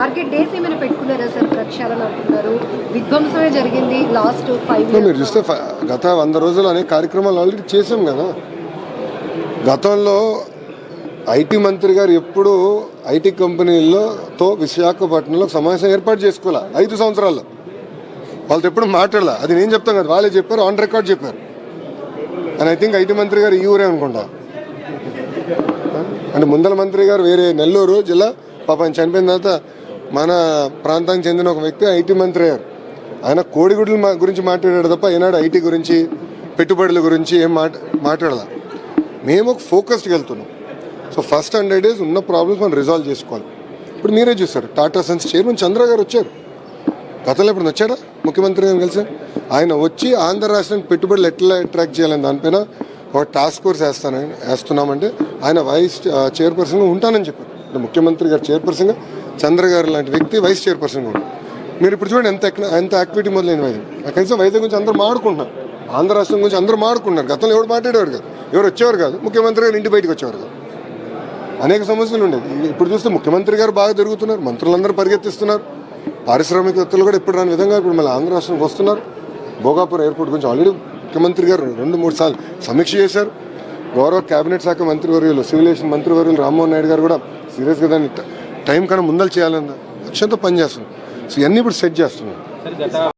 Market days ఏమైనా పెట్టుకున్నారా sir? ప్రక్షాళన అంటున్నారు, విధ్వంసమే జరిగింది లాస్ట్ 5 years. మీరు చూస్తే గత 100 రోజులు అనే కార్యక్రమాలు ఆల్రెడీ చేసాం కదా. గతంలో ఐటీ మంత్రి గారు ఎప్పుడు ఐటీ కంపెనీలతో విశాఖపట్నంలో సమావేశం ఏర్పాటు చేసుకోవాలా 5 సంవత్సరాల్లో. వాళ్ళతో ఎప్పుడు మాట్లాడాల. అది నేను చెప్తాను కదా, వాళ్ళే చెప్పారు, ఆన్ రికార్డ్ చెప్పారు. అండ్ ఐ థింక్ ఐటీ మంత్రి గారు ఈ ఊరే అనుకుంటా. అంటే ముందల మంత్రి గారు వేరే నెల్లూరు జిల్లా, పాపం చనిపోయిన తర్వాత మన ప్రాంతానికి చెందిన ఒక వ్యక్తి ఐటీ మంత్రి అయ్యారు. ఆయన కోడిగుడ్ల గురించి మాట్లాడాడు తప్ప ఈనాడు ఐటీ గురించి, పెట్టుబడుల గురించి ఏం మాట్లాడాల. మేము ఒక ఫోకస్డ్కి వెళ్తున్నాం. సో ఫస్ట్ 100 days ఉన్న ప్రాబ్లమ్స్ మనం రిజాల్వ్ చేసుకోవాలి. ఇప్పుడు మీరే చూస్తారు, టాటా సన్స్ చైర్మన్ చంద్ర గారు వచ్చారు. గతంలో ఇప్పుడు వచ్చారా ముఖ్యమంత్రి గారు కలిసి? ఆయన వచ్చి ఆంధ్ర రాష్ట్రానికి పెట్టుబడులు ఎట్లా అట్రాక్ట్ చేయాలని దానిపైన ఒక టాస్క్ ఫోర్స్ వేస్తున్నామంటే ఆయన వైస్ చైర్పర్సన్గా ఉంటానని చెప్పారు. అంటే ముఖ్యమంత్రి గారు చైర్పర్సన్గా, చంద్ర గారు లాంటి వ్యక్తి వైస్ చైర్పర్సన్గా ఉంటారు. మీరు ఇప్పుడు చూడండి ఎంత యాక్టివిటీ మొదలైన వైద్యం. కనీసం వైద్యం గురించి అందరూ మాడుకుంటున్నారు, ఆంధ్ర రాష్ట్రం గురించి అందరూ మాడుకుంటున్నారు. గతంలో ఎవరు మాట్లాడేవారు కాదు, ఎవరు వచ్చేవారు కాదు, ముఖ్యమంత్రి గారు ఇంటి బయటకు వచ్చేవారు కాదు. అనేక సమస్యలు ఉండేది. ఇప్పుడు చూస్తే ముఖ్యమంత్రి గారు బాగా తిరుగుతున్నారు, మంత్రులందరూ పరిగెత్తిస్తున్నారు, పారిశ్రామికవేత్తలు కూడా ఇప్పుడు రాని విధంగా ఇప్పుడు మళ్ళీ ఆంధ్ర రాష్ట్రానికి వస్తున్నారు. భోగాపురం ఎయిర్పోర్ట్ గురించి ఆల్రెడీ ముఖ్యమంత్రి గారు 2-3 సార్లు సమీక్ష చేశారు. గౌరవ కేబినెట్ శాఖ మంత్రివర్యులు, సివిలేషన్ మంత్రివర్యులు రామ్మోహన్ నాయుడు గారు కూడా సీరియస్గా దాన్ని టైం కన్నా ముందలు చేయాలన్న లక్ష్యంతో పనిచేస్తున్నారు. సో ఇవన్నీ ఇప్పుడు సెట్ చేస్తున్నారు.